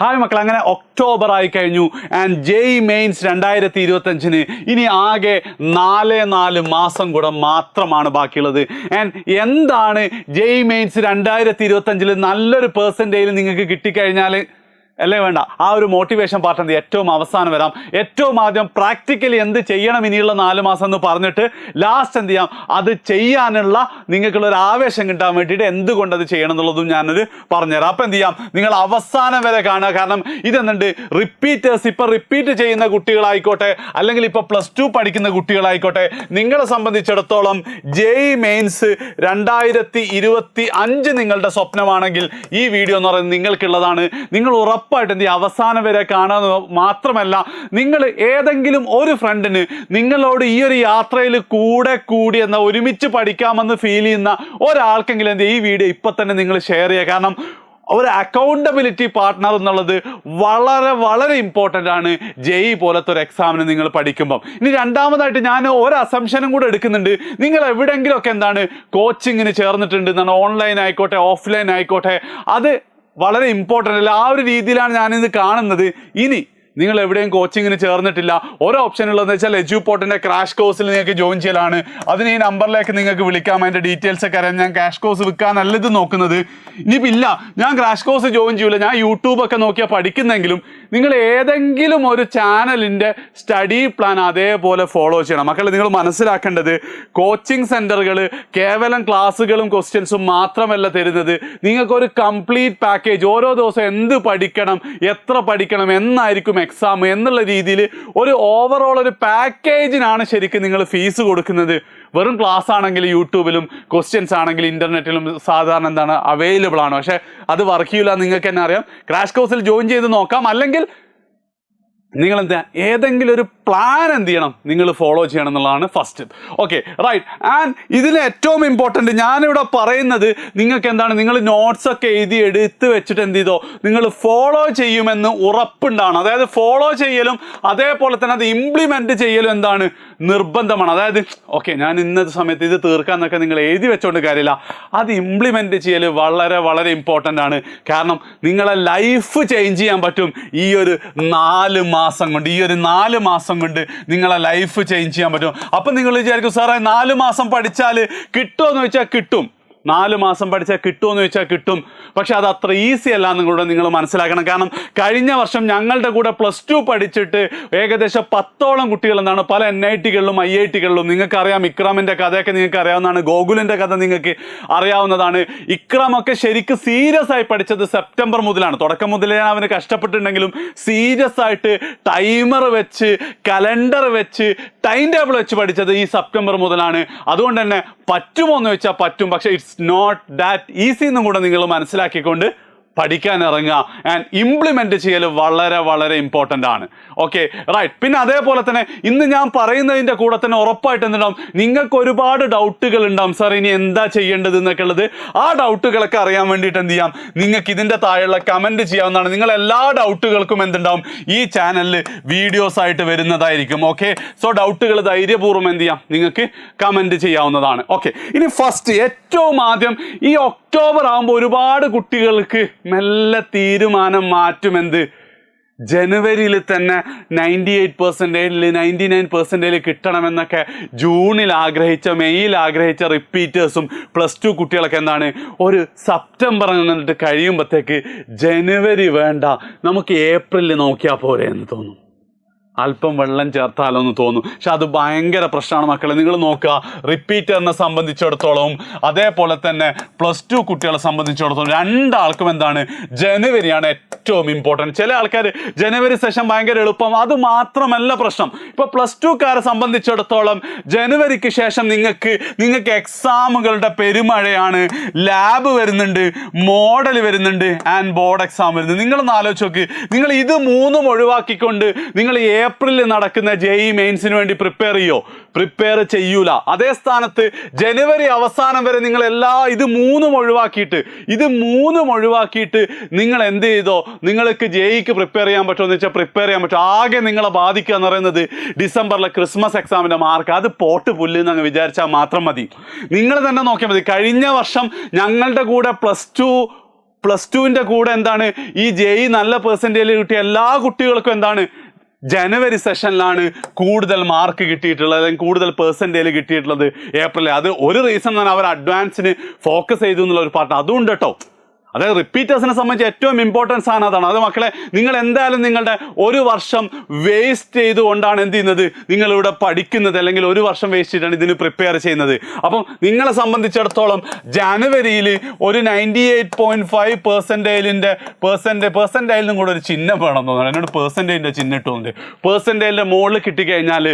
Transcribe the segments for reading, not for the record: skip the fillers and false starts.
Hi മക്കൾ, അങ്ങനെ October ആയി കഴിഞ്ഞു ആൻഡ് ജെഇ മെയിൻസ് 2025 ഇനി ആകെ 4 മാസം കൂടെ മാത്രമാണ് ബാക്കിയുള്ളത്. ആൻഡ് എന്താണ് ജെഇ മെയിൻസ് 2025 നല്ലൊരു പെർസെൻറ്റേജിൽ നിങ്ങൾക്ക് കിട്ടിക്കഴിഞ്ഞാൽ അല്ലേ വേണ്ട, ആ ഒരു മോട്ടിവേഷൻ പാർട്ട് എന്ത് ഏറ്റവും അവസാനം വരാം. ഏറ്റവും ആദ്യം പ്രാക്ടിക്കലി എന്ത് ചെയ്യണം ഇനിയുള്ള 4 മാസം എന്ന് പറഞ്ഞിട്ട് ലാസ്റ്റ് എന്ത് ചെയ്യാം, അത് ചെയ്യാനുള്ള നിങ്ങൾക്കുള്ളൊരു ആവേശം കിട്ടാൻ വേണ്ടിയിട്ട് എന്തുകൊണ്ട് അത് ചെയ്യണം എന്നുള്ളതും ഞാനൊരു പറഞ്ഞുതരാം. അപ്പം എന്ത് ചെയ്യാം, നിങ്ങൾ അവസാനം വരെ കാണുക. കാരണം ഇതെന്നുണ്ട് റിപ്പീറ്റേഴ്സ്, ഇപ്പം റിപ്പീറ്റ് ചെയ്യുന്ന കുട്ടികളായിക്കോട്ടെ അല്ലെങ്കിൽ ഇപ്പോൾ +2 പഠിക്കുന്ന കുട്ടികളായിക്കോട്ടെ, നിങ്ങളെ സംബന്ധിച്ചിടത്തോളം ജെഇ മെയിൻസ് 2025 നിങ്ങളുടെ സ്വപ്നമാണെങ്കിൽ ഈ വീഡിയോ എന്ന് പറയുന്നത് നിങ്ങൾക്കുള്ളതാണ്. നിങ്ങൾ ഉറപ്പായിട്ട് എന്ത് ചെയ്യുക, അവസാനം വരെ കാണാൻ മാത്രമല്ല, നിങ്ങൾ ഏതെങ്കിലും ഒരു ഫ്രണ്ടിന് നിങ്ങളോട് ഈ ഒരു യാത്രയിൽ കൂടി എന്ന ഒരുമിച്ച് പഠിക്കാമെന്ന് ഫീൽ ചെയ്യുന്ന ഒരാൾക്കെങ്കിലും എന്ത് ചെയ്യുക, ഈ വീഡിയോ ഇപ്പം തന്നെ നിങ്ങൾ ഷെയർ ചെയ്യുക. കാരണം ഒരു അക്കൗണ്ടബിലിറ്റി പാർട്ട്ണർ എന്നുള്ളത് വളരെ വളരെ ഇമ്പോർട്ടൻ്റ് ആണ് ജെഇ പോലത്തെ ഒരു എക്സാമിന് നിങ്ങൾ പഠിക്കുമ്പം. ഇനി രണ്ടാമതായിട്ട് ഞാൻ ഒരു അസംഷനും കൂടെ എടുക്കുന്നുണ്ട്. നിങ്ങൾ എവിടെയെങ്കിലുമൊക്കെ എന്താണ് കോച്ചിങ്ങിന് ചേർന്നിട്ടുണ്ട് എന്നാണ്, ഓൺലൈൻ ആയിക്കോട്ടെ ഓഫ്ലൈൻ ആയിക്കോട്ടെ, അത് വളരെ ഇമ്പോർട്ടൻ്റ് അല്ല. ആ ഒരു രീതിയിലാണ് ഞാനിത് കാണുന്നത്. ഇനി നിങ്ങൾ എവിടെയും കോച്ചിങ്ങിന് ചേർന്നിട്ടില്ല, ഒരു ഓപ്ഷൻ ഉള്ളതെന്ന് വെച്ചാൽ എജ്യൂപോർട്ടിൻ്റെ ക്രാഷ് കോഴ്സിൽ നിങ്ങൾക്ക് ജോയിൻ ചെയ്യലാണ്. അതിന് ഈ നമ്പറിലേക്ക് നിങ്ങൾക്ക് വിളിക്കാം, അതിൻ്റെ ഡീറ്റെയിൽസ് ഒക്കെ അറിയാം. ഞാൻ ക്രാഷ് കോഴ്സ് വിൽക്കാനല്ല ഇത് നോക്കുന്നത്. ഇനിയിപ്പോൾ ഇല്ല, ഞാൻ ക്രാഷ് കോഴ്സ് ജോയിൻ ചെയ്യില്ല, ഞാൻ യൂട്യൂബൊക്കെ നോക്കിയാൽ പഠിക്കുന്നെങ്കിലും നിങ്ങൾ ഏതെങ്കിലും ഒരു ചാനലിൻ്റെ സ്റ്റഡി പ്ലാൻ അതേപോലെ ഫോളോ ചെയ്യണം. മക്കളെ, നിങ്ങൾ മനസ്സിലാക്കേണ്ടത് കോച്ചിങ് സെൻറ്ററുകൾ കേവലം ക്ലാസ്സുകളും ക്വസ്റ്റ്യൻസും മാത്രമല്ല തരുന്നത്. നിങ്ങൾക്കൊരു കംപ്ലീറ്റ് പാക്കേജ്, ഓരോ ദിവസം എന്ത് പഠിക്കണം, എത്ര പഠിക്കണം, എന്നായിരിക്കും എക്സാം എന്നുള്ള രീതിയിൽ ഒരു ഓവറോൾ ഒരു പാക്കേജിനാണ് ശരിക്കും നിങ്ങൾ ഫീസ് കൊടുക്കുന്നത്. വെറും ക്ലാസ് ആണെങ്കിൽ യൂട്യൂബിലും ക്വസ്റ്റ്യൻസ് ആണെങ്കിൽ ഇൻ്റർനെറ്റിലും സാധാരണ എന്താണ് അവൈലബിൾ ആണ്. പക്ഷേ അത് വർക്ക് ചെയ്യില്ല, നിങ്ങൾക്ക് തന്നെ അറിയാം. ക്രാഷ് കോഴ്സിൽ ജോയിൻ ചെയ്ത് നോക്കാം, അല്ലെങ്കിൽ നിങ്ങൾ എന്താ ഏതെങ്കിലും ഒരു പ്ലാൻ എന്ത് ചെയ്യണം, നിങ്ങൾ ഫോളോ ചെയ്യണം എന്നുള്ളതാണ് ഫസ്റ്റ്. Okay, right. ആൻഡ് ഇതിൽ ഏറ്റവും ഇമ്പോർട്ടൻറ്റ് ഞാനിവിടെ പറയുന്നത് നിങ്ങൾക്ക് എന്താണ്, നിങ്ങൾ നോട്ട്സൊക്കെ എഴുതി എടുത്ത് വെച്ചിട്ട് എന്ത് ചെയ്തോ, നിങ്ങൾ ഫോളോ ചെയ്യുമെന്ന് ഉറപ്പുണ്ടാണ്. അതായത് ഫോളോ ചെയ്യലും അതേപോലെ തന്നെ അത് ഇംപ്ലിമെൻറ്റ് ചെയ്യലും എന്താണ് നിർബന്ധമാണ്. അതായത് ഓക്കെ, ഞാൻ ഇന്നത്തെ സമയത്ത് ഇത് തീർക്കാമെന്നൊക്കെ നിങ്ങൾ എഴുതി വെച്ചുകൊണ്ട് കാര്യമില്ല, അത് ഇംപ്ലിമെൻറ്റ് ചെയ്യൽ വളരെ വളരെ ഇമ്പോർട്ടൻ്റ് ആണ്. കാരണം നിങ്ങളെ ലൈഫ് ചേഞ്ച് ചെയ്യാൻ പറ്റും ഈ ഒരു 4 മാസം കൊണ്ട്. ഈ ഒരു 4 മാസം കൊണ്ട് നിങ്ങളെ ലൈഫ് ചേഞ്ച് ചെയ്യാൻ പറ്റും. അപ്പം നിങ്ങൾ വിചാരിക്കും, സാറേ 4 മാസം പഠിച്ചാൽ കിട്ടുമോ എന്ന് ചോദിച്ചാൽ കിട്ടും. 4 മാസം പഠിച്ചാൽ കിട്ടുമെന്ന് ചോദിച്ചാൽ കിട്ടും. പക്ഷെ അത് അത്ര ഈസി അല്ല എന്നുകൂടെ നിങ്ങൾ മനസ്സിലാക്കണം. കാരണം കഴിഞ്ഞ വർഷം ഞങ്ങളുടെ കൂടെ +2 പഠിച്ചിട്ട് ഏകദേശം 10ഓളം കുട്ടികൾ എന്താണ് പല NITകളിലും IITകളിലും, നിങ്ങൾക്കറിയാം ഇക്രാമിൻ്റെ കഥയൊക്കെ നിങ്ങൾക്ക് അറിയാവുന്നതാണ്, ഗോകുലിൻ്റെ കഥ നിങ്ങൾക്ക് അറിയാവുന്നതാണ്. ഇക്രാമൊക്കെ ശരിക്കും സീരിയസ് ആയി പഠിച്ചത് സെപ്റ്റംബർ മുതലാണ്. തുടക്കം മുതലേ അവന് കഷ്ടപ്പെട്ടിട്ടുണ്ടെങ്കിലും സീരിയസ് ആയിട്ട് ടൈമർ വെച്ച് കലണ്ടർ വെച്ച് ടൈം ടേബിൾ വെച്ച് പഠിച്ചത് ഈ സെപ്റ്റംബർ മുതലാണ്. അതുകൊണ്ട് തന്നെ പറ്റുമോ എന്ന് വെച്ചാൽ പറ്റും, പക്ഷേ ഇറ്റ്സ് നോട്ട് ദാറ്റ് ഈസി എന്നും കൂടെ നിങ്ങൾ മനസ്സിലാക്കിക്കൊണ്ട് പഠിക്കാൻ ഇറങ്ങുക. ആൻഡ് ഇംപ്ലിമെൻറ്റ് ചെയ്യൽ വളരെ വളരെ ഇമ്പോർട്ടൻ്റ് ആണ്. Okay, right. പിന്നെ അതേപോലെ തന്നെ ഇന്ന് ഞാൻ പറയുന്നതിൻ്റെ കൂടെ തന്നെ ഉറപ്പായിട്ട് എന്തുണ്ടാവും, നിങ്ങൾക്ക് ഒരുപാട് ഡൗട്ടുകൾ ഉണ്ടാവും, സാർ ഇനി എന്താ ചെയ്യേണ്ടത് എന്നൊക്കെ ഉള്ളത്. ആ ഡൗട്ടുകളൊക്കെ അറിയാൻ വേണ്ടിയിട്ട് എന്ത് ചെയ്യാം, നിങ്ങൾക്ക് ഇതിൻ്റെ താഴെയുള്ള കമൻറ്റ് ചെയ്യാവുന്നതാണ്. നിങ്ങൾ എല്ലാ ഡൗട്ടുകൾക്കും എന്തുണ്ടാവും, ഈ ചാനലിൽ വീഡിയോസ് ആയിട്ട് വരുന്നതായിരിക്കും. ഓക്കെ, സോ ഡൗട്ടുകൾ ധൈര്യപൂർവ്വം എന്ത് ചെയ്യാം, നിങ്ങൾക്ക് കമൻറ്റ് ചെയ്യാവുന്നതാണ്. ഓക്കെ, ഇനി ഫസ്റ്റ് ഏറ്റവും ആദ്യം ഈ ഒക്ടോബർ ആകുമ്പോൾ ഒരുപാട് കുട്ടികൾക്ക് മെല്ലെ തീരുമാനം മാറ്റുമെന്ത്, ജനുവരിയിൽ തന്നെ 98%, 99% കിട്ടണമെന്നൊക്കെ ജൂണിൽ ആഗ്രഹിച്ച, മെയ്യിൽ ആഗ്രഹിച്ച റിപ്പീറ്റേഴ്സും +2 കുട്ടികളൊക്കെ എന്താണ് ഒരു സെപ്റ്റംബർ എന്നിട്ട് കഴിയുമ്പോഴത്തേക്ക് ജനുവരി വേണ്ട, നമുക്ക് ഏപ്രിലിൽ നോക്കിയാൽ പോരെ എന്ന് തോന്നും. അല്പം വെള്ളം ചേർത്താലോ എന്ന് തോന്നും. പക്ഷെ അത് ഭയങ്കര പ്രശ്നമാണ് മക്കളെ. നിങ്ങൾ നോക്കുക, റിപ്പീറ്ററിനെ സംബന്ധിച്ചിടത്തോളം അതേപോലെ തന്നെ +2 കുട്ടികളെ സംബന്ധിച്ചിടത്തോളം രണ്ടാൾക്കും എന്താണ് ജനുവരിയാണ് ഏറ്റവും ഇമ്പോർട്ടൻറ്റ്. ചില ആൾക്കാർ ജനുവരി സെഷൻ ഭയങ്കര എളുപ്പം, അത് മാത്രമല്ല പ്രശ്നം. ഇപ്പോൾ +2കാരെ സംബന്ധിച്ചിടത്തോളം ജനുവരിക്ക് ശേഷം നിങ്ങൾക്ക് എക്സാമുകളുടെ പെരുമഴയാണ്. ലാബ് വരുന്നുണ്ട്, മോഡൽ വരുന്നുണ്ട്, ആൻഡ് ബോർഡ് എക്സാം വരുന്നുണ്ട്. നിങ്ങളൊന്ന് ആലോചിച്ച് നോക്ക്, നിങ്ങൾ ഇത് 3ഉം ഒഴിവാക്കിക്കൊണ്ട് നിങ്ങൾ ഏപ്രിലിൽ നടക്കുന്ന ജെഇ മെയിൻസിന് വേണ്ടി പ്രിപ്പയർ ചെയ്യൂല. അതേ സ്ഥാനത്ത് ജനുവരി അവസാനം വരെ നിങ്ങൾ ഇത് മൂന്നും ഒഴിവാക്കിയിട്ട് നിങ്ങൾ എന്ത് ചെയ്തോ, നിങ്ങൾക്ക് ജെഇക്ക് പ്രിപ്പയർ ചെയ്യാൻ പറ്റുമെന്ന് വെച്ചാൽ പ്രിപ്പയർ ചെയ്യാൻ പറ്റും. ആകെ നിങ്ങളെ ബാധിക്കുക എന്ന് പറയുന്നത് ഡിസംബറിലെ ക്രിസ്മസ് എക്സാമിൻ്റെ മാർക്ക്, അത് പോട്ട് പുല്ലെന്ന് അങ്ങ് വിചാരിച്ചാൽ മാത്രം മതി. നിങ്ങൾ തന്നെ നോക്കിയാൽ മതി. കഴിഞ്ഞ വർഷം ഞങ്ങളുടെ കൂടെ +2 +2ന്റെ കൂടെ എന്താണ് ഈ JEE നല്ല പെർസെൻറ്റേജ് കിട്ടിയ എല്ലാ കുട്ടികൾക്കും എന്താണ് ജനുവരി സെഷനിലാണ് കൂടുതൽ മാർക്ക് കിട്ടിയിട്ടുള്ളത്, അല്ലെങ്കിൽ കൂടുതൽ പെർസെൻറ്റേജ് കിട്ടിയിട്ടുള്ളത് ഏപ്രിൽ. അത് ഒരു റീസൺ തന്നെ അവർ അഡ്വാൻസിന് ഫോക്കസ് ചെയ്തു എന്നുള്ള ഒരു പാർട്ട് അതുകൊണ്ട് കേട്ടോ. അതായത് റിപ്പീറ്റേഴ്സിനെ സംബന്ധിച്ച് ഏറ്റവും ഇമ്പോർട്ടൻസ് ആണ് അതാണ്. അത് മക്കളെ നിങ്ങൾ എന്തായാലും നിങ്ങളുടെ ഒരു വർഷം വേസ്റ്റ് ചെയ്തുകൊണ്ടാണ് എന്ത് ചെയ്യുന്നത്, നിങ്ങളിവിടെ പഠിക്കുന്നത്, അല്ലെങ്കിൽ ഒരു വർഷം വേസ്റ്റ് ചെയ്തിട്ടാണ് ഇതിന് പ്രിപ്പയർ ചെയ്യുന്നത്. അപ്പം നിങ്ങളെ സംബന്ധിച്ചിടത്തോളം ജനുവരിയിൽ ഒരു 98.5% പെർസെൻറ്റേജിലും കൂടെ ഒരു ചിഹ്നം വേണം തോന്നുന്നു. എന്നോട് പെർസെൻറ്റേജിൻ്റെ ചിഹ്നം ഇട്ടുകൊണ്ട് പെർസെൻറ്റേജിൻ്റെ മുകളിൽ കിട്ടിക്കഴിഞ്ഞാൽ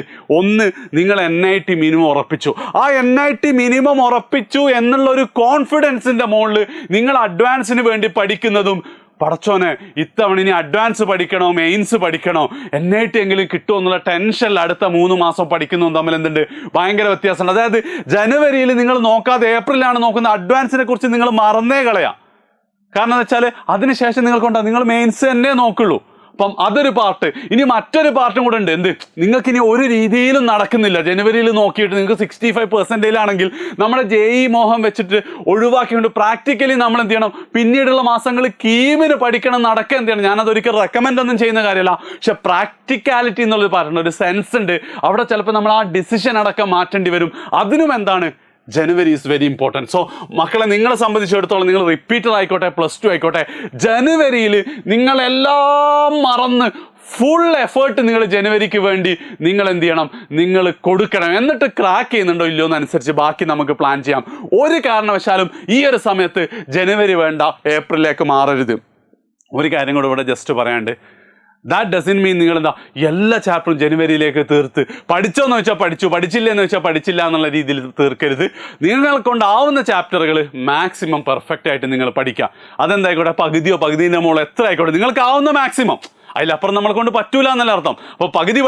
ഒന്ന് നിങ്ങൾ NIT മിനിമം ഉറപ്പിച്ചു. ആ NIT മിനിമം ഉറപ്പിച്ചു എന്നുള്ളൊരു കോൺഫിഡൻസിൻ്റെ മുകളിൽ നിങ്ങൾ അഡ്വാൻസ് വേണ്ടി പഠിക്കുന്നതും, പടച്ചോനെ ഇത്തവണ ഇനി അഡ്വാൻസ് പഠിക്കണോ മെയിൻസ് പഠിക്കണോ NIT എങ്കിലും കിട്ടുമോ എന്നുള്ള ടെൻഷനിൽ അടുത്ത 3 മാസം പഠിക്കുന്നതും തമ്മിൽ എന്തുണ്ട്, ഭയങ്കര വ്യത്യാസമുണ്ട്. അതായത് ജനുവരിയിൽ നിങ്ങൾ നോക്കാതെ ഏപ്രിലാണ് നോക്കുന്ന അഡ്വാൻസിനെ കുറിച്ച് നിങ്ങൾ മറന്നേ കളയാം. കാരണം എന്താ വെച്ചാൽ അതിനുശേഷം നിങ്ങൾക്കുണ്ടാകും, നിങ്ങൾ മെയിൻസ് തന്നെ നോക്കുള്ളൂ. അപ്പം അതൊരു പാർട്ട്. ഇനി മറ്റൊരു പാർട്ടും കൂടെ ഉണ്ട്. എന്ത്, നിങ്ങൾക്ക് ഇനി ഒരു രീതിയിലും നടക്കുന്നില്ല, ജനുവരിയിൽ നോക്കിയിട്ട് നിങ്ങൾക്ക് 65% ആണെങ്കിൽ നമ്മുടെ JEE മോഹം വെച്ചിട്ട് ഒഴിവാക്കിക്കൊണ്ട് പ്രാക്ടിക്കലി നമ്മൾ എന്ത് ചെയ്യണം, പിന്നീടുള്ള മാസങ്ങളിൽ കീമിന് പഠിക്കണം, നടക്കുക എന്ത് ചെയ്യണം. ഞാനതൊരിക്കലും റെക്കമെൻഡ് ഒന്നും ചെയ്യുന്ന കാര്യമല്ല, പക്ഷെ പ്രാക്ടിക്കാലിറ്റി എന്നുള്ളത് പറയുന്നത് ഒരു സെൻസ് ഉണ്ട്. അവിടെ ചിലപ്പോൾ നമ്മൾ ആ ഡിസിഷൻ അടക്കം മാറ്റേണ്ടി വരും. അതിനും എന്താണ്, ജനുവരി ഈസ് വെരി ഇമ്പോർട്ടൻറ്റ്. സോ മക്കളെ, നിങ്ങളെ സംബന്ധിച്ചിടത്തോളം നിങ്ങൾ റിപ്പീറ്റർ ആയിക്കോട്ടെ +2 ആയിക്കോട്ടെ, ജനുവരിയിൽ നിങ്ങളെല്ലാം മറന്ന് ഫുൾ എഫേർട്ട് നിങ്ങൾ ജനുവരിക്ക് വേണ്ടി നിങ്ങൾ എന്ത് ചെയ്യണം, നിങ്ങൾ കൊടുക്കണം. എന്നിട്ട് ക്രാക്ക് ചെയ്യുന്നുണ്ടോ ഇല്ലയോ എന്നനുസരിച്ച് ബാക്കി നമുക്ക് പ്ലാൻ ചെയ്യാം. ഒരു കാരണവശാലും ഈ ഒരു സമയത്ത് ജനുവരി വേണ്ട, ഏപ്രിലേക്ക് മാറരുത്. ഒരു കാര്യം കൂടെ ഇവിടെ ജസ്റ്റ് പറയാണ്ട്, ദാറ്റ് ഡസൻ മീൻ നിങ്ങൾ എന്താ എല്ലാ ചാപ്റ്ററും ജനുവരിയിലേക്ക് തീർത്ത് പഠിച്ചോന്ന് വെച്ചാൽ പഠിച്ചു, പഠിച്ചില്ലെന്ന് വെച്ചാൽ പഠിച്ചില്ല എന്നുള്ള രീതിയിൽ തീർക്കരുത്. നിങ്ങളെ കൊണ്ടാവുന്ന ചാപ്റ്ററുകൾ മാക്സിമം പെർഫെക്റ്റ് ആയിട്ട് നിങ്ങൾ പഠിക്കുക. അതെന്തായിക്കോട്ടെ, പകുതിയോ പകുതിൻ്റെ മുകളിൽ എത്ര ആയിക്കോട്ടെ, നിങ്ങൾക്ക് ആവുന്ന മാക്സിമം. അതിലപ്പുറം നമ്മളെ കൊണ്ട് പറ്റൂല എന്നല്ല അർത്ഥം. അപ്പോൾ പകുതി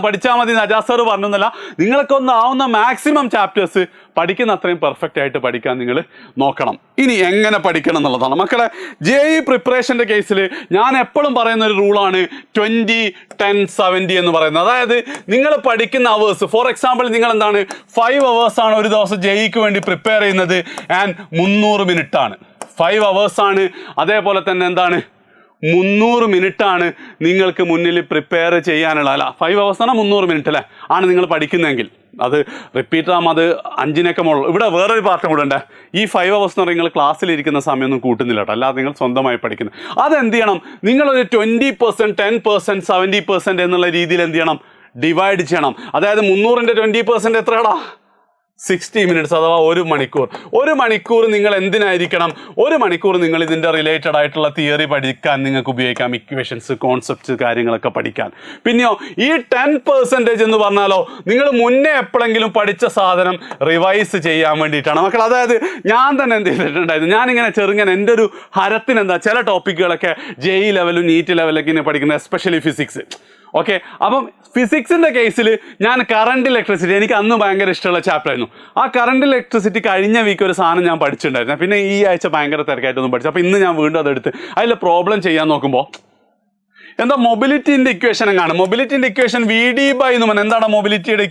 പഠിച്ചാൽ മതി നജാസ് സാർ പറഞ്ഞൊന്നല്ല, നിങ്ങളൊക്കെ ഒന്ന് ആവുന്ന മാക്സിമം ചാപ്റ്റേഴ്സ് പഠിക്കുന്ന അത്രയും പെർഫെക്റ്റ് ആയിട്ട് പഠിക്കാൻ നിങ്ങൾ നോക്കണം. ഇനി എങ്ങനെ പഠിക്കണം എന്നുള്ളതാണ് മക്കളെ. JEE പ്രിപ്പറേഷൻ്റെ കേസിൽ ഞാൻ എപ്പോഴും പറയുന്ന ഒരു റൂളാണ് 20-10-70 എന്ന് പറയുന്നത്. അതായത് നിങ്ങൾ പഠിക്കുന്ന അവേഴ്സ്, ഫോർ എക്സാമ്പിൾ നിങ്ങൾ എന്താണ് 5 hours ആണ് ഒരു ദിവസം JEEക്ക് വേണ്ടി പ്രിപ്പയർ ചെയ്യുന്നത്, ആൻഡ് 300 minutes ആണ്. 5 hours ആണ്. അതേപോലെ തന്നെ എന്താണ് 300 minutes ആണ് നിങ്ങൾക്ക് മുന്നിൽ പ്രിപ്പയർ ചെയ്യാനുള്ള, അല്ല 5 hours ആണ് 300 minutes അല്ലേ ആണ് നിങ്ങൾ പഠിക്കുന്നതെങ്കിൽ. അത് റിപ്പീറ്റ് ആകുമ്പോൾ അത് 5-നൊക്കെ മുകളിൽ. ഇവിടെ വേറൊരു പാർട്ടും കൂടെ ഉണ്ട്. ഈ 5 hours എന്ന് പറഞ്ഞാൽ നിങ്ങൾ ക്ലാസ്സിലിരിക്കുന്ന സമയമൊന്നും കൂട്ടുന്നില്ല കേട്ടോ, അല്ലാതെ നിങ്ങൾ സ്വന്തമായി പഠിക്കുന്നത്. അതെന്ത് ചെയ്യണം, നിങ്ങളൊരു 20%, 10%, 70% എന്നുള്ള രീതിയിൽ എന്ത് ചെയ്യണം, ഡിവൈഡ് ചെയ്യണം. അതായത് 300ന്റെ 20% എത്രയാടാ, 60 minutes, അഥവാ 1 മണിക്കൂർ. 1 മണിക്കൂർ നിങ്ങൾ എന്തിനായിരിക്കണം, 1 മണിക്കൂർ നിങ്ങൾ ഇതിൻ്റെ റിലേറ്റഡ് ആയിട്ടുള്ള തിയറി പഠിക്കാൻ നിങ്ങൾക്ക് ഉപയോഗിക്കാം, ഇക്വേഷൻസ്, കോൺസെപ്റ്റ്സ്, കാര്യങ്ങളൊക്കെ പഠിക്കാൻ. പിന്നെയോ ഈ 10% എന്ന് പറഞ്ഞാലോ, നിങ്ങൾ മുന്നേ എപ്പോഴെങ്കിലും പഠിച്ച സാധനം റിവൈസ് ചെയ്യാൻ വേണ്ടിയിട്ടാണ് മക്കൾ. അതായത് ഞാൻ തന്നെ എന്ത് ചെയ്തിട്ടുണ്ടായിരുന്നു, ഞാനിങ്ങനെ ചെറുങ്ങനെ എൻ്റെ ഒരു ഹരത്തിന് എന്താ ചില ടോപ്പിക്കുകളൊക്കെ JEE ലെവലും NEET ലെവലൊക്കെ ഇങ്ങനെ പഠിക്കുന്നത്, എസ്പെഷ്യലി ഫിസിക്സ്. ഓക്കെ, അപ്പം ഫിസിക്സിൻ്റെ കേസിൽ ഞാൻ കറണ്ട് ഇലക്ട്രിസിറ്റി, എനിക്ക് അന്ന് ഭയങ്കര ഇഷ്ടമുള്ള ചാപ്റ്റർ ആയിരുന്നു. ആ കറണ്ട് ഇലക്ട്രിസിറ്റി കഴിഞ്ഞ വീക്ക് ഒരു സാധനം ഞാൻ പഠിച്ചിട്ടുണ്ടായിരുന്നു. പിന്നെ ഈ ആഴ്ച ഭയങ്കര തിരക്കായിട്ടൊന്നും പഠിച്ചു. അപ്പോൾ ഇന്ന് ഞാൻ വീണ്ടും അതെടുത്ത് അതിൽ പ്രോബ്ലം ചെയ്യാൻ നോക്കുമ്പോൾ എന്താ മൊബിലിറ്റിൻ്റെ ഇക്വേഷൻ കാണും. മൊബിലിറ്റിൻ്റെ ഇക്വേഷൻ VD/, എന്ന് പറഞ്ഞാൽ എന്താണ് മൊബിലിറ്റിയുടെ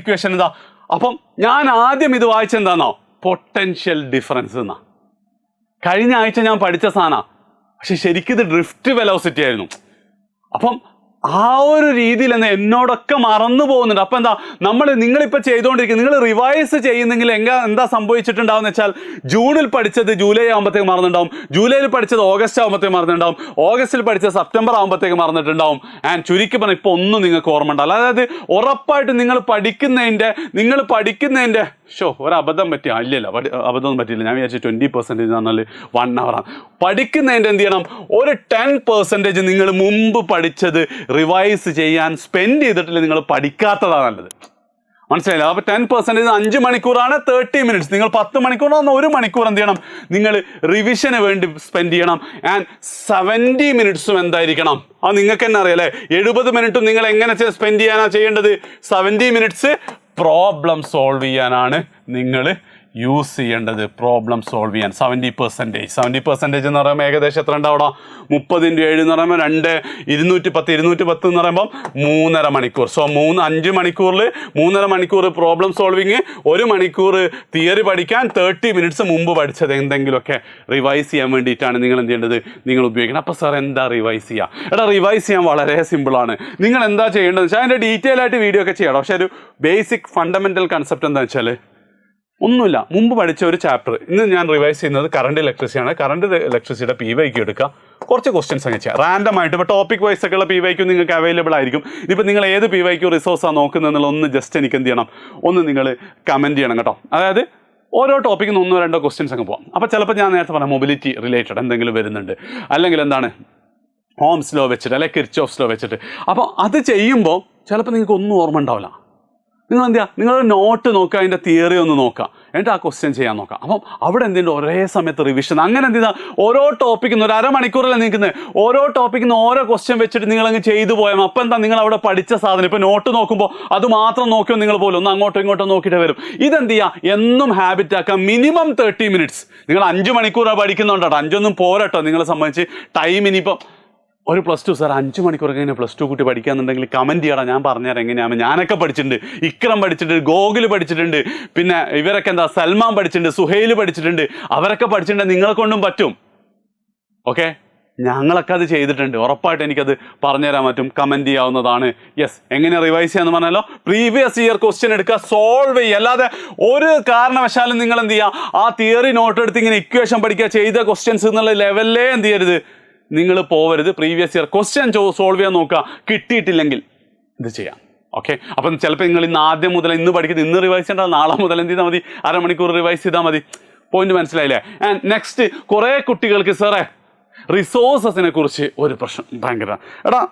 ഇക്വേഷൻ എന്താ. അപ്പം ഞാൻ ആദ്യം ഇത് വായിച്ചെന്താണോ, പൊട്ടൻഷ്യൽ ഡിഫറൻസ് എന്നാ. കഴിഞ്ഞ ആഴ്ച ഞാൻ പഠിച്ച സാധനമാണ്, പക്ഷെ ശരിക്കും ഇത് ഡ്രിഫ്റ്റ് വെലോസിറ്റി ആയിരുന്നു. അപ്പം ആ ഒരു രീതിയിൽ എന്നോടൊക്കെ മറന്നു പോകുന്നുണ്ട്. അപ്പം എന്താ നിങ്ങളിപ്പോൾ ചെയ്തുകൊണ്ടിരിക്കുന്നത്, നിങ്ങൾ റിവൈസ് ചെയ്യുന്നെങ്കിൽ എന്താ സംഭവിച്ചിട്ടുണ്ടാവും വെച്ചാൽ, ജൂണിൽ പഠിച്ചത് ജൂലൈ ആകുമ്പോഴത്തേക്ക് മറന്നിട്ടുണ്ടാവും, ജൂലൈയിൽ പഠിച്ചത് ഓഗസ്റ്റ് ആകുമ്പോഴത്തേക്ക് മറന്നിട്ടുണ്ടാവും, ഓഗസ്റ്റിൽ പഠിച്ചത് സെപ്റ്റംബർ ആകുമ്പോഴത്തേക്ക് മറന്നിട്ടുണ്ടാവും. ആൻഡ് ചുരുക്കി പറഞ്ഞാൽ ഇപ്പോൾ ഒന്നും നിങ്ങൾക്ക് ഓർമ്മ ഉണ്ടാവില്ല. അതായത് ഉറപ്പായിട്ട് നിങ്ങൾ പഠിക്കുന്നതിൻ്റെ ഒരു അബദ്ധം പറ്റിയ ഇല്ലല്ലോ, അബദ്ധമൊന്നും പറ്റിയില്ല. ഞാൻ വിചാരിച്ചു 20% എന്ന് പറഞ്ഞാൽ 1 hour ആണ്. പഠിക്കുന്നതിൻ്റെ എന്ത് ചെയ്യണം, ഒരു 10% നിങ്ങൾ മുമ്പ് പഠിച്ചത് റിവൈസ് ചെയ്യാൻ സ്പെൻഡ് ചെയ്തിട്ടില്ല, നിങ്ങൾ പഠിക്കാത്തതാണ് നല്ലത്. മനസ്സിലായില്ല? അപ്പോൾ 10% 5 മണിക്കൂറാണ്, 30 minutes. നിങ്ങൾ 10 മണിക്കൂറാണ്, 1 മണിക്കൂർ എന്ത് ചെയ്യണം, നിങ്ങൾ റിവിഷന് വേണ്ടി സ്പെൻഡ് ചെയ്യണം. ആൻഡ് 70 minutes എന്തായിരിക്കണം, അത് നിങ്ങൾക്ക് തന്നെ അറിയാം അല്ലേ. 70 minutes നിങ്ങൾ എങ്ങനെ സ്പെൻഡ് ചെയ്യാനാണ് ചെയ്യേണ്ടത്, 70 minutes പ്രോബ്ലം സോൾവ് ചെയ്യാനാണ് നിങ്ങൾ യൂസ് ചെയ്യേണ്ടത് പ്രോബ്ലം സോൾവ് ചെയ്യാൻ 70% എന്ന് പറയുമ്പോൾ ഏകദേശം എത്ര ഉണ്ടാവണം 30 × 7 എന്ന് പറയുമ്പോൾ 210 എന്ന് പറയുമ്പോൾ 3.5 മണിക്കൂർ. സോ 5 മണിക്കൂറിൽ 3.5 മണിക്കൂർ പ്രോബ്ലം സോൾവിങ്, 1 മണിക്കൂർ തിയറി പഠിക്കാൻ, 30 മിനിറ്റ്സ് മുമ്പ് പഠിച്ചത് എന്തെങ്കിലുമൊക്കെ റിവൈസ് ചെയ്യാൻ വേണ്ടിയിട്ടാണ് നിങ്ങൾ എന്ത് ചെയ്യേണ്ടത്, നിങ്ങൾ ഉപയോഗിക്കണം. അപ്പോൾ സാർ എന്താ റിവൈസ് ചെയ്യുക? എടാ റിവൈസ് ചെയ്യാൻ വളരെ സിമ്പിളാണ്. നിങ്ങൾ എന്താ ചെയ്യേണ്ടതെന്ന് വെച്ചാൽ അതിൻ്റെ ഡീറ്റെയിൽ ആയിട്ട് വീഡിയോ ഒക്കെ ചെയ്യണം. പക്ഷേ ഒരു ബേസിക് ഫണ്ടമെൻ്റൽ കൺസെപ്റ്റ് എന്താ വെച്ചാൽ ഒന്നുമില്ല, മുമ്പ് പഠിച്ച ഒരു ചാപ്റ്റർ ഇന്ന് ഞാൻ റിവൈസ് ചെയ്യുന്നത് കറണ്ട് ഇലക്ട്രിസിറ്റിയാണ്. കറണ്ട് ഇലക്ട്രിസിറ്റിയുടെ PYQ എടുക്കുക, കുറച്ച് ക്വസ്റ്റ്യൻസ് അങ്ങ് ചെയ്യാം റാൻഡം ആയിട്ട്. ഇപ്പോൾ ടോപ്പിക് വൈസ് ഒക്കെയുള്ള PYQ നിങ്ങൾക്ക് അവൈലബിൾ ആയിരിക്കും. ഇപ്പോൾ നിങ്ങൾ ഏത് PYQ റിസോഴ്സാണ് നോക്കുന്നതെന്നുള്ള ഒന്ന് ജസ്റ്റ് എനിക്ക് എന്ത് ചെയ്യണം, ഒന്ന് നിങ്ങൾ കമൻറ്റ് ചെയ്യണം കേട്ടോ. അതായത് ഓരോ ടോപ്പിക്കിൽ നിന്ന് 1-2 ക്വസ്റ്റ്യൻസ് അങ്ങ് പോകാം. അപ്പോൾ ചിലപ്പോൾ ഞാൻ നേരത്തെ പറഞ്ഞ മൊബിലിറ്റി റിലേറ്റഡ് എന്തെങ്കിലും വരുന്നുണ്ട്, അല്ലെങ്കിൽ എന്താണ് ഓംസ് ലോ വെച്ചിട്ട്, അല്ലെങ്കിൽ കിർച്ചോഫ്സ് ലോ വെച്ചിട്ട്. അപ്പോൾ അത് ചെയ്യുമ്പോൾ ചിലപ്പോൾ നിങ്ങൾക്ക് ഒന്നും ഓർമ്മ ഉണ്ടാവില്ല. നിങ്ങൾ എന്ത് ചെയ്യുക, നിങ്ങളൊരു നോട്ട് നോക്കുക, അതിൻ്റെ തിയറി ഒന്ന് നോക്കുക, എന്നിട്ട് ആ ക്വസ്റ്റ്യൻ ചെയ്യാൻ നോക്കാം. അപ്പം അവിടെ എന്തുണ്ട്, ഒരേ സമയത്ത് റിവിഷൻ. അങ്ങനെ എന്ത് ചെയ്താൽ ഓരോ ടോപ്പിക്കിന്ന് ഒരു അരമണിക്കൂറല്ലേ നിൽക്കുന്നത്, ഓരോ ടോപ്പിക്കിന്ന് ഓരോ ക്വസ്റ്റ്യൻ വെച്ചിട്ട് നിങ്ങളങ്ങ് ചെയ്തു പോയാൽ അപ്പം എന്താ നിങ്ങൾ അവിടെ പഠിച്ച സാധനം. ഇപ്പോൾ നോട്ട് നോക്കുമ്പോൾ അത് മാത്രം നോക്കിയോ നിങ്ങൾ പോലും ഒന്ന് അങ്ങോട്ടോ ഇങ്ങോട്ടോ നോക്കിയിട്ട് വരും. ഇതെന്ത് ചെയ്യുക, എന്നും ഹാബിറ്റ് ആക്കുക. Minimum 30 minutes. നിങ്ങൾ 5 മണിക്കൂറാണ് പഠിക്കുന്നുണ്ടോ, 5 പോരട്ടോ നിങ്ങളെ സംബന്ധിച്ച്. ടൈം ഇനിയിപ്പോൾ ഒരു +2 സാർ 5 മണിക്കൂറൊക്കെ ഇങ്ങനെ +2 കുട്ടി പഠിക്കാന്നുണ്ടെങ്കിൽ കമൻറ്റ് ചെയ്യണം, ഞാൻ പറഞ്ഞുതരാം എങ്ങനെയാണ്. ഞാനൊക്കെ പഠിച്ചിട്ടുണ്ട്, ഇക്രം പഠിച്ചിട്ടുണ്ട്, ഗോകുൽ പഠിച്ചിട്ടുണ്ട്, പിന്നെ ഇവരൊക്കെ എന്താ സൽമാൻ പഠിച്ചിട്ടുണ്ട്, സുഹൈൽ പഠിച്ചിട്ടുണ്ട്. അവരൊക്കെ പഠിച്ചിട്ടുണ്ട്, നിങ്ങളെ കൊണ്ടും പറ്റും. ഓക്കെ, ഞങ്ങളൊക്കെ അത് ചെയ്തിട്ടുണ്ട്. ഉറപ്പായിട്ട് എനിക്കത് പറഞ്ഞുതരാൻ പറ്റും, കമൻറ്റ് ചെയ്യാവുന്നതാണ്. യെസ്, എങ്ങനെ റിവൈസ് ചെയ്യാന്ന് പറഞ്ഞാലോ, പ്രീവിയസ് ഇയർ ക്വസ്റ്റ്യൻ എടുക്കുക, സോൾവ് ചെയ്യുക. അല്ലാതെ ഒരു കാരണവശാലും നിങ്ങൾ എന്ത് ചെയ്യുക, ആ തിയറി നോട്ട് എടുത്ത് ഇങ്ങനെ ഇക്വേഷൻ പഠിക്കുക, ചെയ്ത ക്വസ്റ്റ്യൻസ് എന്നുള്ള ലെവലിലേ എന്ത് ചെയ്യരുത്, നിങ്ങൾ പോവരുത്. പ്രീവിയസ് ഇയർ ക്വസ്റ്റ്യൻ സോൾവ് ചെയ്യാൻ നോക്കുക, കിട്ടിയിട്ടില്ലെങ്കിൽ ഇത് ചെയ്യാം. ഓക്കെ, അപ്പം ചിലപ്പോൾ നിങ്ങൾ ഇന്ന് ആദ്യം മുതൽ ഇന്ന് പഠിക്കുന്നത് ഇന്ന് റിവൈസ് ചെയ്യേണ്ട, നാളെ മുതൽ എന്ത് ചെയ്താൽ മതി, അരമണിക്കൂർ റിവൈസ് ചെയ്താൽ മതി. പോയിന്റ് മനസ്സിലായില്ലേ? ആൻഡ് നെക്സ്റ്റ്, കുറേ കുട്ടികൾക്ക് സാറേ റിസോഴ്സസിനെ കുറിച്ച് ഒരു പ്രശ്നം ഭയങ്കര. എടാ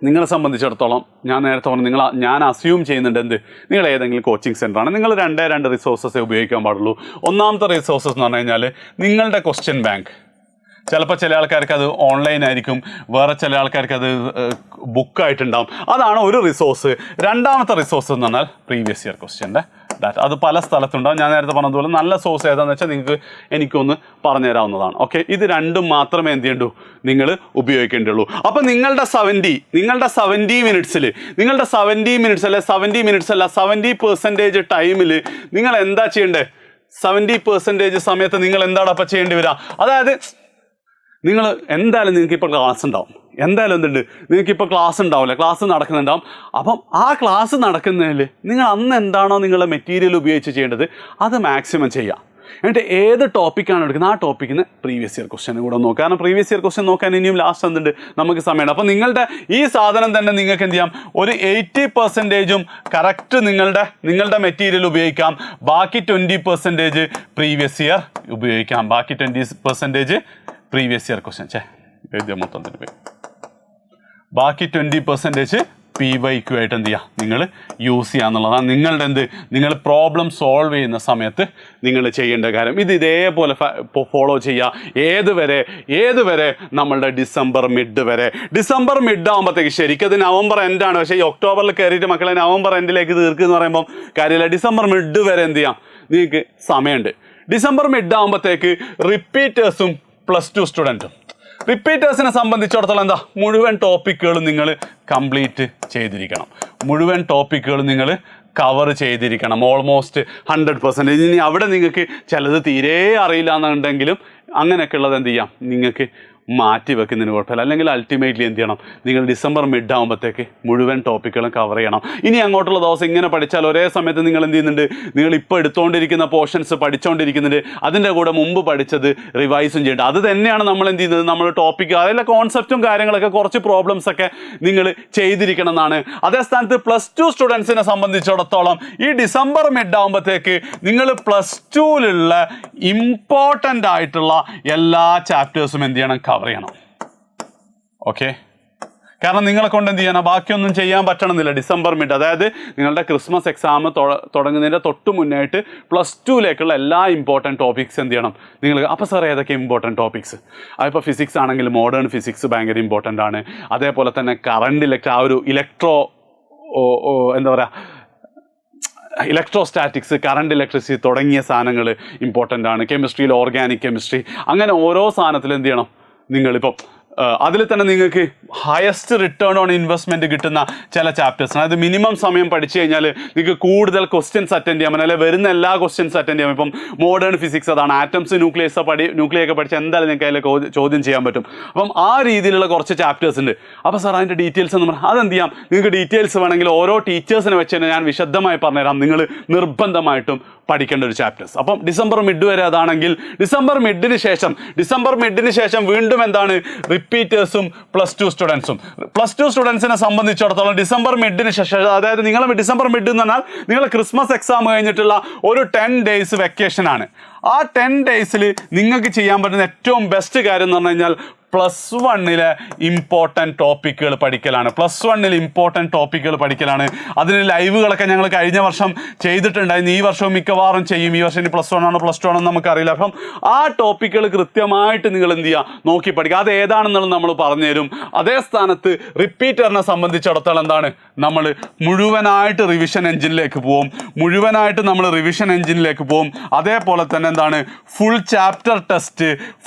നിങ്ങളെ സംബന്ധിച്ചിടത്തോളം ഞാൻ നേരത്തെ പറഞ്ഞു, ഞാൻ അസ്യൂം ചെയ്യുന്നുണ്ട് എന്ത്, നിങ്ങൾ ഏതെങ്കിലും കോച്ചിങ് സെൻ്ററാണ്, നിങ്ങൾ 2 റിസോഴ്സസേ ഉപയോഗിക്കാൻ പാടുള്ളൂ. ഒന്നാമത്തെ റിസോഴ്സസ് എന്ന് പറഞ്ഞു കഴിഞ്ഞാൽ നിങ്ങളുടെ ക്വസ്റ്റ്യൻ ബാങ്ക്. ചിലപ്പോൾ ചില ആൾക്കാർക്ക് അത് ഓൺലൈൻ ആയിരിക്കും, വേറെ ചില ആൾക്കാർക്ക് അത് ബുക്കായിട്ടുണ്ടാവും. അതാണ് ഒരു റിസോഴ്സ്. രണ്ടാമത്തെ റിസോഴ്സ് എന്ന് പറഞ്ഞാൽ പ്രീവിയസ് ഇയർ ക്വസ്റ്റ്യൻ്റെ ഡാറ്റ. അത് പല സ്ഥലത്തുണ്ടാവും. ഞാൻ നേരത്തെ പറഞ്ഞതുപോലെ നല്ല സോഴ്സ് ഏതാണെന്ന് വെച്ചാൽ നിങ്ങൾക്ക് എനിക്കൊന്ന് പറഞ്ഞു തരാവുന്നതാണ്. ഓക്കെ, ഇത് രണ്ടും മാത്രമേ എന്ത് ചെയ്യണ്ടൂ, നിങ്ങൾ ഉപയോഗിക്കേണ്ടുള്ളൂ. അപ്പോൾ നിങ്ങളുടെ 70 മിനിറ്റ്സിൽ നിങ്ങളുടെ 70 മിനിറ്റ്സ് അല്ല 70% ടൈമിൽ നിങ്ങൾ എന്താ ചെയ്യേണ്ടത്, 70% സമയത്ത് നിങ്ങൾ എന്താണ് അപ്പം ചെയ്യേണ്ടി വരിക. അതായത് നിങ്ങൾ എന്തായാലും നിങ്ങൾക്കിപ്പോൾ ക്ലാസ് ഉണ്ടാവും, എന്തായാലും എന്തുണ്ട്, നിങ്ങൾക്കിപ്പോൾ ക്ലാസ് ഉണ്ടാവില്ല, ക്ലാസ് നടക്കുന്നുണ്ടാവും. അപ്പം ആ ക്ലാസ് നടക്കുന്നതിൽ നിങ്ങൾ അന്ന് എന്താണോ നിങ്ങളുടെ മെറ്റീരിയൽ ഉപയോഗിച്ച് ചെയ്യേണ്ടത് അത് മാക്സിമം ചെയ്യുക. എന്നിട്ട് ഏത് ടോപ്പിക്കാണ് എടുക്കുന്നത് ആ ടോപ്പിക്കിന് പ്രീവിയസ് ഇയർ ക്വസ്റ്റ്യൻ കൂടെ നോക്കുക. കാരണം പ്രീവിയസ് ഇയർ ക്വസ്റ്റ്യൻ നോക്കാൻ ഇനിയും ലാസ്റ്റ് എന്തുണ്ട്, നമുക്ക് സമയമുണ്ട്. അപ്പോൾ നിങ്ങളുടെ ഈ സാധനം തന്നെ നിങ്ങൾക്ക് എന്ത് ചെയ്യാം, ഒരു 80% കറക്റ്റ് നിങ്ങളുടെ മെറ്റീരിയൽ ഉപയോഗിക്കാം. ബാക്കി 20% പ്രീവിയസ് ഇയർ ഉപയോഗിക്കാം. ബാക്കി 20% പ്രീവിയസ് ഇയർ ക്വസ്റ്റ്യൻ മൊത്തത്തിന് പോയി. ബാക്കി 20% PYQ ആയിട്ട് എന്ത് ചെയ്യുക, നിങ്ങൾ യൂസ് ചെയ്യുക എന്നുള്ളതാണ് നിങ്ങൾ പ്രോബ്ലം സോൾവ് ചെയ്യുന്ന സമയത്ത് നിങ്ങൾ ചെയ്യേണ്ട കാര്യം. ഇത് ഇതേപോലെ ഫോളോ ചെയ്യുക. ഏതുവരെ നമ്മളുടെ ഡിസംബർ മിഡ് ആകുമ്പോഴത്തേക്ക്, ശരിക്കും അത് നവംബർ എൻഡാണ്, പക്ഷേ ഈ ഒക്ടോബറിൽ കയറിയിട്ട് മക്കളെ നവംബർ എൻഡിലേക്ക് തീർക്കുക പറയുമ്പം കാര്യമില്ല. ഡിസംബർ മിഡ് വരെ എന്ത് ചെയ്യാം, നിങ്ങൾക്ക് സമയമുണ്ട്. ഡിസംബർ മിഡ് ആകുമ്പോഴത്തേക്ക് റിപ്പീറ്റേഴ്സും +2 സ്റ്റുഡൻറ്റും, റിപ്പീറ്റേഴ്സിനെ സംബന്ധിച്ചിടത്തോളം എന്താ, മുഴുവൻ ടോപ്പിക്കുകളും നിങ്ങൾ കംപ്ലീറ്റ് ചെയ്തിരിക്കണം. മുഴുവൻ ടോപ്പിക്കുകളും നിങ്ങൾ കവർ ചെയ്തിരിക്കണം, ഓൾമോസ്റ്റ് 100%. ഇനി അവിടെ നിങ്ങൾക്ക് ചിലത് തീരെ അറിയില്ല എന്നുണ്ടെങ്കിലും അങ്ങനെയൊക്കെ ഉള്ളത് എന്ത് ചെയ്യാം, നിങ്ങൾക്ക് മാറ്റി വെക്കുന്നതിന് കുഴപ്പമില്ല. അല്ലെങ്കിൽ അൾട്ടിമേറ്റ്ലി എന്ത് ചെയ്യണം, നിങ്ങൾ ഡിസംബർ മിഡ് ആകുമ്പോഴത്തേക്ക് മുഴുവൻ ടോപ്പിക്കുകളും കവർ ചെയ്യണം. ഇനി അങ്ങോട്ടുള്ള ദിവസം ഇങ്ങനെ പഠിച്ചാൽ ഒരേ സമയത്ത് നിങ്ങൾ എന്ത് ചെയ്യുന്നുണ്ട്, നിങ്ങൾ ഇപ്പോൾ എടുത്തുകൊണ്ടിരിക്കുന്ന പോർഷൻസ് പഠിച്ചുകൊണ്ടിരിക്കുന്നുണ്ട്, അതിൻ്റെ കൂടെ മുമ്പ് പഠിച്ചത് റിവൈസും ചെയ്യേണ്ടത്. അത് തന്നെയാണ് നമ്മൾ എന്ത് ചെയ്യുന്നത്, നമ്മൾ ടോപ്പിക്ക് അതിലെ കോൺസെപ്റ്റും കാര്യങ്ങളൊക്കെ കുറച്ച് പ്രോബ്ലംസ് ഒക്കെ നിങ്ങൾ ചെയ്തിരിക്കണം എന്നാണ്. അതേ സ്ഥാനത്ത് +2 സ്റ്റുഡൻസിനെ സംബന്ധിച്ചിടത്തോളം ഈ ഡിസംബർ മിഡ് ആകുമ്പോഴത്തേക്ക് നിങ്ങൾ +2ലുള്ള ഇമ്പോർട്ടൻ്റ് ആയിട്ടുള്ള എല്ലാ ചാപ്റ്റേഴ്സും എന്ത് ചെയ്യണം, കവർ ചെയ്യണം. ഓക്കെ, കാരണം നിങ്ങളെ കൊണ്ട് എന്ത് ചെയ്യാനാ, ബാക്കിയൊന്നും ചെയ്യാൻ പറ്റണമെന്നില്ല. ഡിസംബർ മിഡ്, അതായത് നിങ്ങളുടെ ക്രിസ്മസ് എക്സാം തുടങ്ങുന്നതിൻ്റെ തൊട്ട് മുന്നായിട്ട് +2ലേക്കുള്ള എല്ലാ ഇമ്പോർട്ടൻറ്റ് ടോപ്പിക്സ് എന്ത് ചെയ്യണം നിങ്ങൾ. അപ്പോൾ സാർ ഏതൊക്കെ ഇമ്പോർട്ടൻറ്റ് ടോപ്പിക്സ്, അതിപ്പോൾ ഫിസിക്സ് ആണെങ്കിൽ മോഡേൺ ഫിസിക്സ് ഭയങ്കര ഇമ്പോർട്ടൻ്റ് ആണ്. അതേപോലെ തന്നെ കറണ്ട് ആ ഒരു എന്താ പറയുക, ഇലക്ട്രോസ്റ്റാറ്റിക്സ്, കറണ്ട് ഇലക്ട്രിസിറ്റി തുടങ്ങിയ സാധനങ്ങൾ ഇമ്പോർട്ടൻ്റ് ആണ്. കെമിസ്ട്രിയിൽ ഓർഗാനിക് കെമിസ്ട്രി, അങ്ങനെ ഓരോ സാധനത്തിലും എന്ത് ചെയ്യണം നിങ്ങളിപ്പം അതിൽ തന്നെ നിങ്ങൾക്ക് ഹയസ്റ്റ് റിട്ടേൺ ഓൺ ഇൻവെസ്റ്റ്മെൻറ്റ് കിട്ടുന്ന ചില ചാപ്റ്റേഴ്സ്, അതായത് മിനിമം സമയം പഠിച്ചു കഴിഞ്ഞാൽ നിങ്ങൾക്ക് കൂടുതൽ ക്വസ്റ്റ്യൻസ് അറ്റൻഡ് ചെയ്യാൻ പറ്റും, അല്ലെങ്കിൽ വരുന്ന എല്ലാ ക്വസ്റ്റ്യൻസ് അറ്റൻഡ് ചെയ്യാൻ. ഇപ്പം മോഡേൺ ഫിസിക്സ് അതാണ്, ആറ്റംസ് ന്യൂക്ലിയൊക്കെ പഠിച്ചാൽ എന്തായാലും നിങ്ങൾക്ക് അതിൽ ചോദ്യം ചെയ്യാൻ പറ്റും. അപ്പം ആ രീതിയിലുള്ള കുറച്ച് ചാപ്റ്റേഴ്സ് ഉണ്ട്. അപ്പോൾ സാർ അതിൻ്റെ ഡീറ്റെയിൽസ് എന്ന് പറഞ്ഞാൽ അതെന്ത് ചെയ്യാം, നിങ്ങൾക്ക് ഡീറ്റെയിൽസ് വേണമെങ്കിൽ ഓരോ ടീച്ചേഴ്സിനെ വെച്ച് തന്നെ ഞാൻ വിശദമായി പറഞ്ഞുതരാം. നിങ്ങൾ നിർബന്ധമായിട്ടും പഠിക്കേണ്ട ഒരു ചാപ്റ്റേഴ്സ്. അപ്പം ഡിസംബർ മിഡ് വരെ അതാണെങ്കിൽ ഡിസംബർ മിഡിന് ശേഷം വീണ്ടും എന്താണ് റിപ്പീറ്റേഴ്സും +2 സ്റ്റുഡൻസും. +2 സ്റ്റുഡൻസിനെ സംബന്ധിച്ചിടത്തോളം ഡിസംബർ മിഡിന് ശേഷം, അതായത് നിങ്ങൾ ഡിസംബർ മിഡ് എന്ന് പറഞ്ഞാൽ നിങ്ങൾ ക്രിസ്മസ് എക്സാം കഴിഞ്ഞിട്ടുള്ള ഒരു 10 days വെക്കേഷനാണ്. ആ 10 days നിങ്ങൾക്ക് ചെയ്യാൻ പറ്റുന്ന ഏറ്റവും ബെസ്റ്റ് കാര്യം എന്ന് പറഞ്ഞു കഴിഞ്ഞാൽ +1 ഇമ്പോർട്ടൻറ്റ് ടോപ്പിക്കുകൾ പഠിക്കലാണ്. അതിന് ലൈവുകളൊക്കെ ഞങ്ങൾ കഴിഞ്ഞ വർഷം ചെയ്തിട്ടുണ്ടായിരുന്നു. ഈ വർഷവും മിക്കവാറും ചെയ്യും. ഈ വർഷം ഇനി +1 ആണോ +2 ആണോ നമുക്കറിയില്ല. അപ്പം ആ ടോപ്പിക്കുകൾ കൃത്യമായിട്ട് നിങ്ങൾ എന്ത് ചെയ്യുക, നോക്കി പഠിക്കുക. അത് ഏതാണെന്നുള്ളത് നമ്മൾ പറഞ്ഞു തരും. അതേ സ്ഥാനത്ത് റിപ്പീറ്ററിനെ സംബന്ധിച്ചിടത്തോളം എന്താണ്, നമ്മൾ മുഴുവനായിട്ട് റിവിഷൻ എഞ്ചിനിലേക്ക് പോവും. അതേപോലെ തന്നെ എന്താണ് ഫുൾ ചാപ്റ്റർ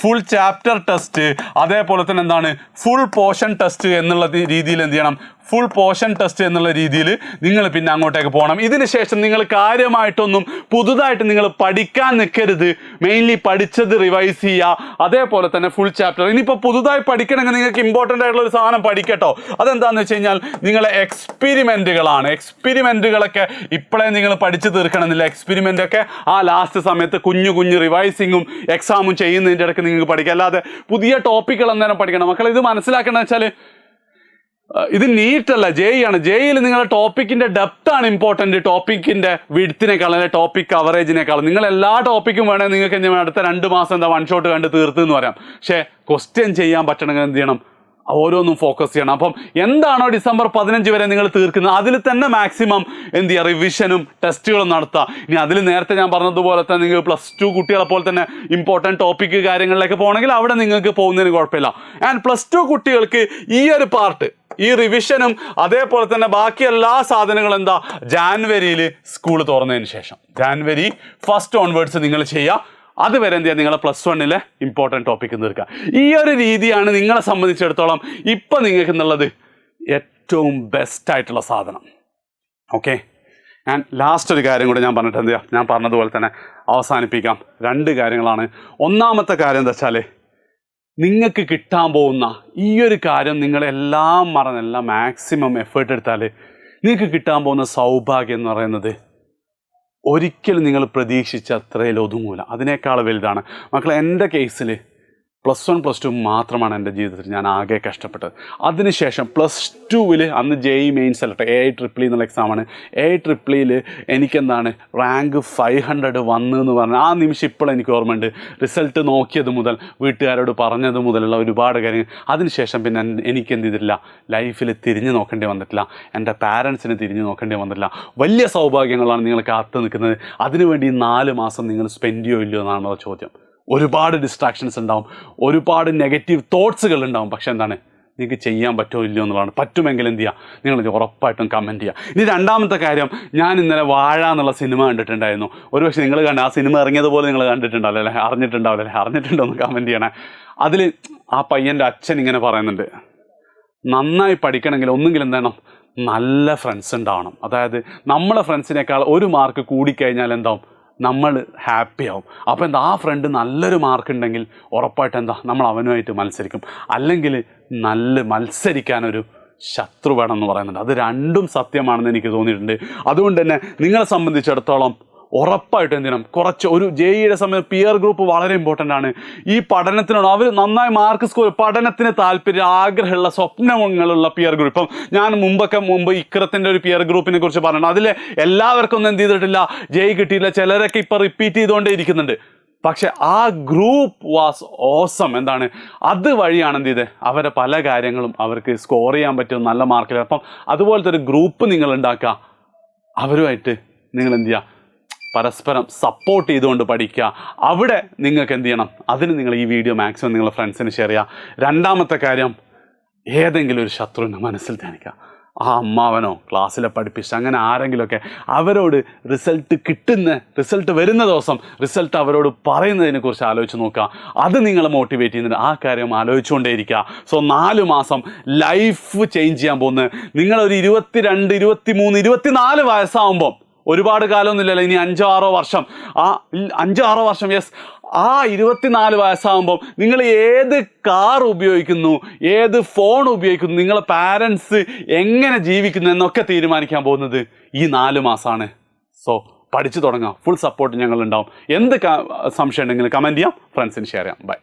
ടെസ്റ്റ്, അതേപോലെ തന്നെ എന്താണ് ഫുൾ പോർഷൻ ടെസ്റ്റ് എന്നുള്ള രീതിയിൽ എന്ത് ചെയ്യണം, ഫുൾ പോർഷൻ ടെസ്റ്റ് എന്നുള്ള രീതിയിൽ നിങ്ങൾ പിന്നെ അങ്ങോട്ടേക്ക് പോകണം. ഇതിന് ശേഷം നിങ്ങൾ കാര്യമായിട്ടൊന്നും പുതുതായിട്ട് നിങ്ങൾ പഠിക്കാൻ നിൽക്കരുത്. മെയിൻലി പഠിച്ചത് റിവൈസ് ചെയ്യുക. അതേപോലെ തന്നെ ഫുൾ ചാപ്റ്റർ. ഇനിയിപ്പോൾ പുതുതായി പഠിക്കണമെങ്കിൽ നിങ്ങൾക്ക് ഇമ്പോർട്ടൻ്റ് ആയിട്ടുള്ള ഒരു സാധനം പഠിക്കട്ടോ. അതെന്താണെന്ന് വെച്ച് കഴിഞ്ഞാൽ നിങ്ങളെ എക്സ്പെരിമെൻറ്റുകളൊക്കെ ഇപ്പോഴേ നിങ്ങൾ പഠിച്ചു തീർക്കണമെന്നില്ല. എക്സ്പെരിമെൻ്റൊക്കെ ആ ലാസ്റ്റ് സമയത്ത് കുഞ്ഞു റിവൈസിങ്ങും എക്സാമും ചെയ്യുന്നതിൻ്റെ ഇടയ്ക്ക് നിങ്ങൾക്ക് പഠിക്കാം. അല്ലാതെ പുതിയ ടോപ്പിക്കുകൾ അന്നേരം പഠിക്കണം. മക്കൾ ഇത് മനസ്സിലാക്കേണ്ടത് വെച്ചാൽ ഇത് നീറ്റല്ല, ജെഇ ആണ്. ജെഇയിൽ നിങ്ങളുടെ ടോപ്പിക്കിൻ്റെ ഡെപ്താണ് ഇമ്പോർട്ടൻറ്റ്, ടോപ്പിക്കിൻ്റെ വിഡ്ത്തിനേക്കാൾ അല്ലെങ്കിൽ ടോപ്പിക് കവറേജിനേക്കാൾ. നിങ്ങൾ എല്ലാ ടോപ്പിക്കും വേണമെങ്കിൽ നിങ്ങൾക്ക് എന്ത് ചെയ്യണം, അടുത്ത 2 മാസം എന്താ 1 ഷോട്ട് കണ്ട് തീർത്ത് എന്ന് പറയാം. പക്ഷേ ക്വസ്റ്റ്യൻ ചെയ്യാൻ പറ്റണമെങ്കിൽ എന്ത് ചെയ്യണം, ഓരോന്നും ഫോക്കസ് ചെയ്യണം. അപ്പം എന്താണോ ഡിസംബർ 15 വരെ നിങ്ങൾ തീർക്കുന്നത് അതിൽ തന്നെ മാക്സിമം എന്ത് ചെയ്യുക, റിവിഷനും ടെസ്റ്റുകളും നടത്തുക. ഇനി അതിൽ നേരത്തെ ഞാൻ പറഞ്ഞതുപോലെ തന്നെ നിങ്ങൾ +2 കുട്ടികളെ പോലെ തന്നെ ഇമ്പോർട്ടൻറ്റ് ടോപ്പിക്ക് കാര്യങ്ങളിലേക്ക് പോകണമെങ്കിൽ അവിടെ നിങ്ങൾക്ക് പോകുന്നതിന് കുഴപ്പമില്ല. ആൻഡ് +2 കുട്ടികൾക്ക് ഈ ഒരു പാർട്ട്, ഈ റിവിഷനും അതേപോലെ തന്നെ ബാക്കി എല്ലാ സാധനങ്ങളും എന്താ ജാനുവരിയിൽ സ്കൂൾ തുറന്നതിന് ശേഷം, ജാനുവരി 1 ഓൺവേർഡ്സ് നിങ്ങൾ ചെയ്യുക. അതുവരെ എന്ത് ചെയ്യുക, നിങ്ങളെ +1 ഇമ്പോർട്ടൻറ്റ് ടോപ്പിക്ക് തീർക്കുക. ഈ ഒരു രീതിയാണ് നിങ്ങളെ സംബന്ധിച്ചിടത്തോളം ഇപ്പം നിങ്ങൾക്ക് എന്നുള്ളത് ഏറ്റവും ബെസ്റ്റായിട്ടുള്ള സാധനം. ഓക്കെ, ഞാൻ ലാസ്റ്റ് ഒരു കാര്യം കൂടെ ഞാൻ പറഞ്ഞിട്ട് എന്ത് ചെയ്യുക, ഞാൻ പറഞ്ഞതുപോലെ തന്നെ അവസാനിപ്പിക്കാം. 2 കാര്യങ്ങളാണ്. ഒന്നാമത്തെ കാര്യം എന്താ വെച്ചാൽ, നിങ്ങൾക്ക് കിട്ടാൻ പോകുന്ന ഈ ഒരു കാര്യം നിങ്ങളെല്ലാം മറന്നെല്ലാം മാക്സിമം എഫേർട്ട് എടുത്താൽ നിങ്ങൾക്ക് കിട്ടാൻ പോകുന്ന സൗഭാഗ്യം എന്ന് പറയുന്നത് ഒരിക്കലും നിങ്ങൾ പ്രതീക്ഷിച്ച അത്രയിൽ ഒതുങ്ങൂല, അതിനേക്കാൾ വലുതാണ്. മക്കളെ, എൻ്റെ കേസിൽ +1 +2 മാത്രമാണ് എൻ്റെ ജീവിതത്തിൽ ഞാൻ ആകെ കഷ്ടപ്പെട്ടത്. അതിനുശേഷം +2 അന്ന് ജെഇ മെയിൻ സെലക്ട് AIEEE എന്നുള്ള എക്സാമാണ്. AIEEE എനിക്കെന്താണ് റാങ്ക് 500 വന്നു എന്ന് പറഞ്ഞാൽ ആ നിമിഷം ഇപ്പോൾ എനിക്ക് ഓർമ്മയുണ്ട്. റിസൾട്ട് നോക്കിയത് മുതൽ, വീട്ടുകാരോട് പറഞ്ഞത് മുതലുള്ള ഒരുപാട് കാര്യങ്ങൾ. അതിനുശേഷം പിന്നെ എനിക്ക് എന്ത് ചെയ്തിട്ടില്ല, ലൈഫിൽ തിരിഞ്ഞു നോക്കേണ്ടി വന്നിട്ടില്ല, എൻ്റെ പാരൻസിന് തിരിഞ്ഞു നോക്കേണ്ടി വന്നിട്ടില്ല. വലിയ സൗഭാഗ്യങ്ങളാണ് നിങ്ങൾ കാത്തു നിൽക്കുന്നത്. അതിനുവേണ്ടി 4 മാസം നിങ്ങൾ സ്പെൻഡ് ചെയ്യോ ഇല്ലയോ എന്നാണോ ചോദ്യം. ഒരുപാട് ഡിസ്ട്രാക്ഷൻസ് ഉണ്ടാവും, ഒരുപാട് നെഗറ്റീവ് തോട്ട്സുകൾ ഉണ്ടാവും. പക്ഷേ എന്താണ്, നിങ്ങൾക്ക് ചെയ്യാൻ പറ്റുമോ ഇല്ലയോ എന്നുള്ളതാണ്. പറ്റുമെങ്കിൽ എന്ത് ചെയ്യുക, നിങ്ങൾ ഉറപ്പായിട്ടും കമൻറ്റ് ചെയ്യുക. ഇനി രണ്ടാമത്തെ കാര്യം, ഞാൻ ഇന്നലെ വാഴ എന്നുള്ള സിനിമ കണ്ടിട്ടുണ്ടായിരുന്നു. ഒരുപക്ഷെ നിങ്ങൾ ആ സിനിമ ഇറങ്ങിയതുപോലെ നിങ്ങൾ കണ്ടിട്ടുണ്ടാവില്ല അല്ലേ, അറിഞ്ഞിട്ടുണ്ടോ എന്ന് കമൻറ്റ് ചെയ്യണേ. അതിൽ ആ പയ്യൻ്റെ അച്ഛൻ ഇങ്ങനെ പറയുന്നുണ്ട്, നന്നായി പഠിക്കണമെങ്കിൽ ഒന്നുകിൽ എന്താണ്, നല്ല ഫ്രണ്ട്സ് ഉണ്ടാവണം. അതായത് നമ്മളെ ഫ്രണ്ട്സിനേക്കാൾ 1 മാർക്ക് കൂടിക്കഴിഞ്ഞാൽ എന്താവും, നമ്മൾ ഹാപ്പി ആവും. അപ്പോൾ എന്താ, ആ ഫ്രണ്ട് നല്ലൊരു മാർക്ക് ഉണ്ടെങ്കിൽ ഉറപ്പായിട്ട് എന്താ, നമ്മൾ അവനുമായിട്ട് മത്സരിക്കും. അല്ലെങ്കിൽ മത്സരിക്കാനൊരു ശത്രു വേണം എന്ന് പറയുന്നുണ്ട്. അത് രണ്ടും സത്യമാണെന്ന് എനിക്ക് തോന്നിയിട്ടുണ്ട്. അതുകൊണ്ട് തന്നെ നിങ്ങളെ സംബന്ധിച്ചിടത്തോളം ഉറപ്പായിട്ടും എന്ത് ചെയ്യണം, ഒരു ജെഇയുടെ സമയത്ത് പിയർ ഗ്രൂപ്പ് വളരെ ഇമ്പോർട്ടൻ്റ് ആണ്. ഈ പഠനത്തിനോട് അവർ നന്നായി മാർക്ക് സ്കോർ, പഠനത്തിന് താല്പര്യം, ആഗ്രഹമുള്ള, സ്വപ്നങ്ങളുള്ള പിയർ ഗ്രൂപ്പ്. ഇപ്പം ഞാൻ മുമ്പ് ഇക്രത്തിൻ്റെ ഒരു പിയർ ഗ്രൂപ്പിനെ കുറിച്ച് പറഞ്ഞിട്ടുണ്ട്. അതിൽ എല്ലാവർക്കും ഒന്നും എന്ത് ചെയ്തിട്ടില്ല, ജെഇ കിട്ടിയില്ല. ചിലരൊക്കെ ഇപ്പോൾ റിപ്പീറ്റ് ചെയ്തുകൊണ്ടേ ഇരിക്കുന്നുണ്ട്. പക്ഷെ ആ ഗ്രൂപ്പ് വാസ് ഓസം. എന്താണ്, അതുവഴിയാണ് എന്ത് ചെയ്തത്, അവരെ പല കാര്യങ്ങളും അവർക്ക് സ്കോർ ചെയ്യാൻ പറ്റും നല്ല മാർക്കിൽ. അപ്പം അതുപോലത്തെ ഒരു ഗ്രൂപ്പ് നിങ്ങൾ ഉണ്ടാക്കുക. അവരുമായിട്ട് നിങ്ങൾ എന്ത് ചെയ്യുക, പരസ്പരം സപ്പോർട്ട് ചെയ്തുകൊണ്ട് പഠിക്കുക. അവിടെ നിങ്ങൾക്ക് എന്ത് ചെയ്യണം, അതിന് നിങ്ങൾ ഈ വീഡിയോ മാക്സിമം നിങ്ങളുടെ ഫ്രണ്ട്സിന് ഷെയർ ചെയ്യുക. രണ്ടാമത്തെ കാര്യം, ഏതെങ്കിലും ഒരു ശത്രുവിൻ്റെ മനസ്സിൽ ധ്യാനിക്കുക. ആ അമ്മാവനോ ക്ലാസ്സിലെ പഠിപ്പിച്ച അങ്ങനെ ആരെങ്കിലുമൊക്കെ അവരോട് റിസൾട്ട് വരുന്ന ദിവസം റിസൾട്ട് അവരോട് പറയുന്നതിനെ കുറിച്ച് ആലോചിച്ച് നോക്കുക. അത് നിങ്ങളെ മോട്ടിവേറ്റ് ചെയ്യുന്നുണ്ട്. ആ കാര്യം ആലോചിച്ചുകൊണ്ടേയിരിക്കുക. സോ 4 മാസം ലൈഫ് ചേഞ്ച് ചെയ്യാൻ പോകുന്നത് നിങ്ങളൊരു 22, 23, 24 വയസ്സാകുമ്പം, ഒരുപാട് കാലമൊന്നുമില്ലല്ലോ, ഇനി 5-6 വർഷം, ആ 5-6 വർഷം, യെസ്, ആ 24 വയസ്സാകുമ്പം നിങ്ങൾ ഏത് കാർ ഉപയോഗിക്കുന്നു, ഏത് ഫോൺ ഉപയോഗിക്കുന്നു, നിങ്ങളെ പാരൻസ് എങ്ങനെ ജീവിക്കുന്നു എന്നൊക്കെ തീരുമാനിക്കാൻ പോകുന്നത് ഈ 4 മാസമാണ്. സോ പഠിച്ചു തുടങ്ങാം. ഫുൾ സപ്പോർട്ട് ഞങ്ങളുണ്ടാവും. എന്ത് സംശയം ഉണ്ടെങ്കിലും കമൻറ്റ് ചെയ്യാം, ഫ്രണ്ട്സിന് ഷെയർ ചെയ്യാം. ബൈ.